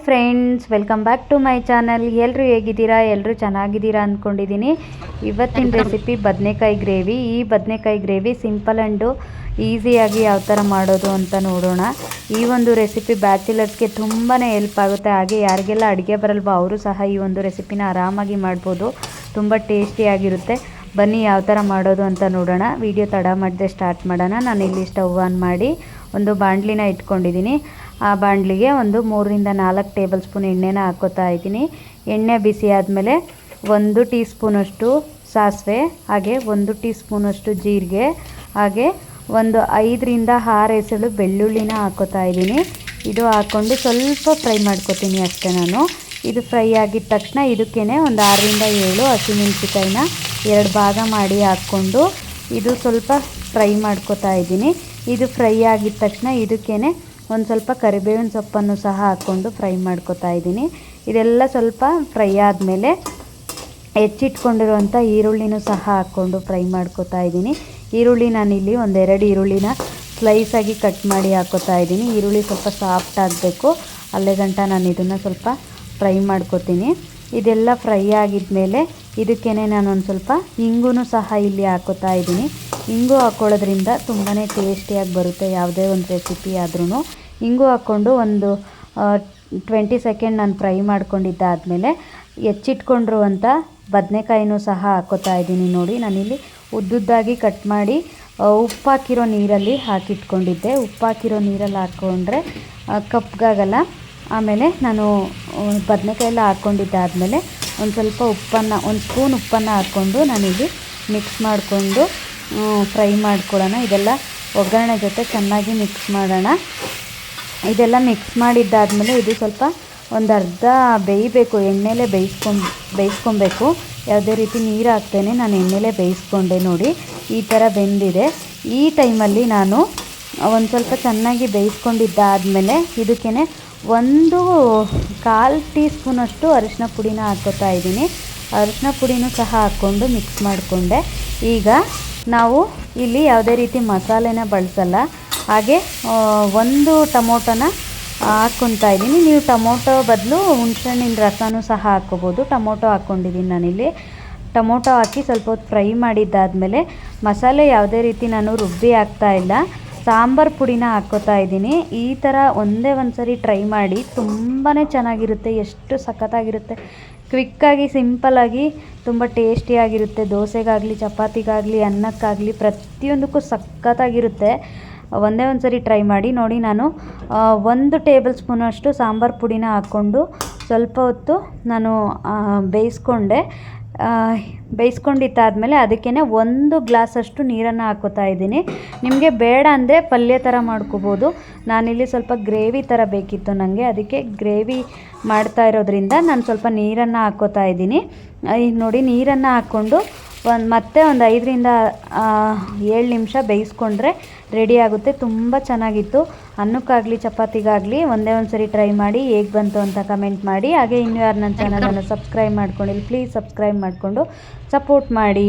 Friends, welcome back to my channel. ಎಲ್ಲರೂ ಹೇಗಿದ್ದೀರಾ? ಎಲ್ಲರೂ ಚೆನ್ನಾಗಿದ್ದೀರಾ ಅಂದ್ಕೊಂಡಿದ್ದೀನಿ. ಇವತ್ತಿನ ರೆಸಿಪಿ ಬದನೆಕಾಯಿ ಗ್ರೇವಿ. ಈ ಬದನೆಕಾಯಿ ಗ್ರೇವಿ ಸಿಂಪಲ್ ಆ್ಯಂಡು ಈಸಿಯಾಗಿ ಯಾವ ಥರ ಮಾಡೋದು ಅಂತ ನೋಡೋಣ. ಈ ಒಂದು ರೆಸಿಪಿ ಬ್ಯಾಚುಲರ್ಸ್ಗೆ ತುಂಬಾ ಹೆಲ್ಪ್ ಆಗುತ್ತೆ. ಹಾಗೆ ಯಾರಿಗೆಲ್ಲ ಅಡುಗೆ ಬರಲ್ವೋ ಅವರು ಸಹ ಈ ಒಂದು ರೆಸಿಪಿನ ಆರಾಮಾಗಿ ಮಾಡ್ಬೋದು. ತುಂಬ ಟೇಸ್ಟಿಯಾಗಿರುತ್ತೆ. ಬನ್ನಿ ಯಾವ ಥರ ಮಾಡೋದು ಅಂತ ನೋಡೋಣ. ವಿಡಿಯೋ ತಡ ಮಾಡದೆ ಸ್ಟಾರ್ಟ್ ಮಾಡೋಣ. ನಾನಿಲ್ಲಿ ಸ್ಟವ್ ಆನ್ ಮಾಡಿ ಒಂದು ಬಾಣಲಿನ ಇಟ್ಕೊಂಡಿದ್ದೀನಿ. ಆ ಬಾಣಲಿಗೆ ಒಂದು 3 ರಿಂದ 4 ಟೇಬಲ್ ಸ್ಪೂನ್ ಎಣ್ಣೆನ ಹಾಕೋತಾ ಇದ್ದೀನಿ. ಎಣ್ಣೆ ಬಿಸಿ ಆದಮೇಲೆ 1 ಟೀ ಸ್ಪೂನಷ್ಟು ಸಾಸಿವೆ, ಹಾಗೆ 1 ಟೀ ಸ್ಪೂನಷ್ಟು ಜೀರಿಗೆ, ಹಾಗೆ ಒಂದು 5 ರಿಂದ 6 ಎಸಳು ಬೆಳ್ಳುಳ್ಳಿನ ಹಾಕೋತಾ ಇದ್ದೀನಿ. ಇದು ಹಾಕ್ಕೊಂಡು ಸ್ವಲ್ಪ ಫ್ರೈ ಮಾಡ್ಕೊತೀನಿ ಅಷ್ಟೇ ನಾನು. ಇದು ಫ್ರೈ ಆಗಿದ ತಕ್ಷಣ ಇದಕ್ಕೇ ಒಂದು 6 ರಿಂದ 7 ಹಸಿಮೆಣಸಿಕಾಯಿನ 2 ಭಾಗ ಮಾಡಿ ಹಾಕ್ಕೊಂಡು ಇದು ಸ್ವಲ್ಪ ಫ್ರೈ ಮಾಡ್ಕೊತಾ ಇದ್ದೀನಿ. ಇದು ಫ್ರೈ ಆಗಿದ ತಕ್ಷಣ ಇದಕ್ಕೇ ಒಂದು ಸ್ವಲ್ಪ ಕರಿಬೇವಿನ ಸೊಪ್ಪನ್ನು ಸಹ ಹಾಕ್ಕೊಂಡು ಫ್ರೈ ಮಾಡ್ಕೊತಾ ಇದ್ದೀನಿ. ಇದೆಲ್ಲ ಸ್ವಲ್ಪ ಫ್ರೈ ಆದಮೇಲೆ ಹೆಚ್ಚಿಟ್ಕೊಂಡಿರುವಂಥ ಈರುಳ್ಳಿನೂ ಸಹ ಹಾಕ್ಕೊಂಡು ಫ್ರೈ ಮಾಡ್ಕೊತಾ ಇದ್ದೀನಿ. ಈರುಳ್ಳಿ ನಾನಿಲ್ಲಿ 1-2 ಈರುಳ್ಳಿನ ಸ್ಲೈಸಾಗಿ ಕಟ್ ಮಾಡಿ ಹಾಕ್ಕೊತಾ ಇದ್ದೀನಿ. ಈರುಳ್ಳಿ ಸ್ವಲ್ಪ ಸಾಫ್ಟ್ ಆಗಬೇಕು, ಅಲ್ಲೇ ಗಂಟ ನಾನು ಇದನ್ನು ಸ್ವಲ್ಪ ಫ್ರೈ ಮಾಡ್ಕೊತೀನಿ. ಇದೆಲ್ಲ ಫ್ರೈ ಆಗಿದ್ಮೇಲೆ ಇದಕ್ಕೇ ನಾನು ಒಂದು ಸ್ವಲ್ಪ ಇಂಗು ಸಹ ಇಲ್ಲಿ ಹಾಕ್ಕೊತಾ ಇದ್ದೀನಿ. ಇಂಗು ಹಾಕ್ಕೊಳ್ಳೋದ್ರಿಂದ ತುಂಬಾ ಟೇಸ್ಟಿಯಾಗಿ ಬರುತ್ತೆ ಯಾವುದೇ ಒಂದು ರೆಸಿಪಿ ಆದ್ರೂ. ಇಂಗು ಹಾಕ್ಕೊಂಡು ಒಂದು 20 ಸೆಕೆಂಡ್ ನಾನು ಫ್ರೈ ಮಾಡ್ಕೊಂಡಿದ್ದಾದಮೇಲೆ ಹೆಚ್ಚಿಟ್ಕೊಂಡಿರುವಂಥ ಬದನೆಕಾಯಿನೂ ಸಹ ಹಾಕ್ಕೊತಾ ಇದ್ದೀನಿ. ನೋಡಿ, ನಾನಿಲ್ಲಿ ಉದ್ದುದ್ದಾಗಿ ಕಟ್ ಮಾಡಿ ಉಪ್ಪಾಕಿರೋ ನೀರಲ್ಲಿ ಹಾಕಿಟ್ಕೊಂಡಿದ್ದೆ. ಉಪ್ಪಾಕಿರೋ ನೀರಲ್ಲಿ ಹಾಕ್ಕೊಂಡ್ರೆ ಕಪ್ಪಗಾಗಲ್ಲ. ಆಮೇಲೆ ನಾನು ಬದನೆಕಾಯೆಲ್ಲ ಹಾಕ್ಕೊಂಡಿದ್ದಾದಮೇಲೆ ಒಂದು ಸ್ವಲ್ಪ ಉಪ್ಪನ್ನು, 1 ಸ್ಪೂನ್ ಉಪ್ಪನ್ನು ಹಾಕ್ಕೊಂಡು ನಾನಿಲ್ಲಿ ಮಿಕ್ಸ್ ಮಾಡಿಕೊಂಡು ಫ್ರೈ ಮಾಡ್ಕೊಳ್ಳೋಣ. ಇದೆಲ್ಲ ಒಗ್ಗರಣೆ ಜೊತೆ ಚೆನ್ನಾಗಿ ಮಿಕ್ಸ್ ಮಾಡೋಣ. ಇದೆಲ್ಲ ಮಿಕ್ಸ್ ಮಾಡಿದ್ದಾದಮೇಲೆ ಇದು ಸ್ವಲ್ಪ ಒಂದು ಅರ್ಧ ಬೇಯಬೇಕು. ಎಣ್ಣೆಲೇ ಬೇಯಿಸ್ಕೊಬೇಕು. ಯಾವುದೇ ರೀತಿ ನೀರು ಹಾಕ್ತೇನೆ ನಾನು ಎಣ್ಣೆಲೇ ಬೇಯಿಸ್ಕೊಂಡೆ. ನೋಡಿ, ಈ ಥರ ಬೆಂದಿದೆ. ಈ ಟೈಮಲ್ಲಿ ನಾನು ಒಂದು ಸ್ವಲ್ಪ ಚೆನ್ನಾಗಿ ಬೇಯಿಸ್ಕೊಂಡಿದ್ದಾದಮೇಲೆ ಇದಕ್ಕೇ 1/4 ಟೀ ಸ್ಪೂನಷ್ಟು ಅರಿಶಿನ ಪುಡಿನ ಹಾಕ್ಕೊತಾ ಇದ್ದೀನಿ. ಅರಿಶಿನ ಪುಡಿನೂ ಸಹ ಹಾಕ್ಕೊಂಡು ಮಿಕ್ಸ್ ಮಾಡಿಕೊಂಡೆ. ಈಗ ನಾವು ಇಲ್ಲಿ ಯಾವುದೇ ರೀತಿ ಮಸಾಲೆನ ಬಳಸಲ್ಲ. ಹಾಗೆ 1 ಟೊಮೊಟೊನ ಹಾಕ್ಕೊತಾ ಇದ್ದೀನಿ. ನೀವು ಟೊಮೊಟೊ ಬದಲು ಹುಣಸೆಹಣ್ಣಿನ ರಸನೂ ಸಹ ಹಾಕ್ಕೋಬೋದು. ಟೊಮೊಟೊ ಹಾಕ್ಕೊಂಡಿದ್ದೀನಿ ನಾನಿಲ್ಲಿ. ಟೊಮೊಟೊ ಹಾಕಿ ಸ್ವಲ್ಪ ಹೊತ್ತು ಫ್ರೈ ಮಾಡಿದ್ದಾದಮೇಲೆ ಮಸಾಲೆ ಯಾವುದೇ ರೀತಿ ನಾನು ರುಬ್ಬಿ ಹಾಕ್ತಾಯಿಲ್ಲ, ಸಾಂಬಾರು ಪುಡಿನ ಹಾಕ್ಕೋತಾ ಇದ್ದೀನಿ. ಈ ಥರ ಒಂದೇ ಒಂದು ಸರಿ ಟ್ರೈ ಮಾಡಿ, ತುಂಬಾ ಚೆನ್ನಾಗಿರುತ್ತೆ. ಎಷ್ಟು ಸಖತ್ತಾಗಿರುತ್ತೆ. ಕ್ವಿಕ್ಕಾಗಿ, ಸಿಂಪಲ್ಲಾಗಿ, ತುಂಬ ಟೇಸ್ಟಿಯಾಗಿರುತ್ತೆ. ದೋಸೆಗಾಗಲಿ, ಚಪಾತಿಗಾಗಲಿ, ಅನ್ನಕ್ಕಾಗಲಿ ಪ್ರತಿಯೊಂದಕ್ಕೂ ಸಖತ್ತಾಗಿರುತ್ತೆ. ಒಂದೇ ಒಂದು ಸರಿ ಟ್ರೈ ಮಾಡಿ. ನೋಡಿ, ನಾನು 1 ಟೇಬಲ್ ಸ್ಪೂನಷ್ಟು ಸಾಂಬಾರು ಪುಡಿನ ಹಾಕ್ಕೊಂಡು ಸ್ವಲ್ಪ ಹೊತ್ತು ನಾನು ಬೇಯಿಸ್ಕೊಂಡಿದ್ದಾದಮೇಲೆ ಅದಕ್ಕೇ 1 ಗ್ಲಾಸಷ್ಟು ನೀರನ್ನು ಹಾಕ್ಕೋತಾ ಇದ್ದೀನಿ. ನಿಮಗೆ ಬೇಡ ಅಂದರೆ ಪಲ್ಯ ಥರ ಮಾಡ್ಕೋಬೋದು. ನಾನಿಲ್ಲಿ ಸ್ವಲ್ಪ ಗ್ರೇವಿ ಥರ ಬೇಕಿತ್ತು ನನಗೆ, ಅದಕ್ಕೆ ಗ್ರೇವಿ ಮಾಡ್ತಾ ಇರೋದ್ರಿಂದ ನಾನು ಸ್ವಲ್ಪ ನೀರನ್ನು ಹಾಕ್ಕೋತಾ ಇದ್ದೀನಿ. ನೋಡಿ, ನೀರನ್ನು ಹಾಕ್ಕೊಂಡು ಮತ್ತೆ ಒಂದು 5 ರಿಂದ 7 ನಿಮಿಷ ಬೇಯಿಸ್ಕೊಂಡ್ರೆ ರೆಡಿ ಆಗುತ್ತೆ. ತುಂಬ ಚೆನ್ನಾಗಿತ್ತು. ಅನ್ನಕ್ಕಾಗಲಿ, ಚಪಾತಿಗಾಗಲಿ ಒಂದೇ ಒಂದು ಸರಿ ಟ್ರೈ ಮಾಡಿ. ಹೇಗೆ ಬಂತು ಅಂತ ಕಮೆಂಟ್ ಮಾಡಿ. ಹಾಗೆ ಇನ್ನೂ ಯಾರು ನನ್ನ ಚಾನಲನ್ನು ಸಬ್ಸ್ಕ್ರೈಬ್ ಮಾಡ್ಕೊಂಡಿಲ್ಲ, ಪ್ಲೀಸ್ ಸಬ್ಸ್ಕ್ರೈಬ್ ಮಾಡಿಕೊಂಡು ಸಪೋರ್ಟ್ ಮಾಡಿ.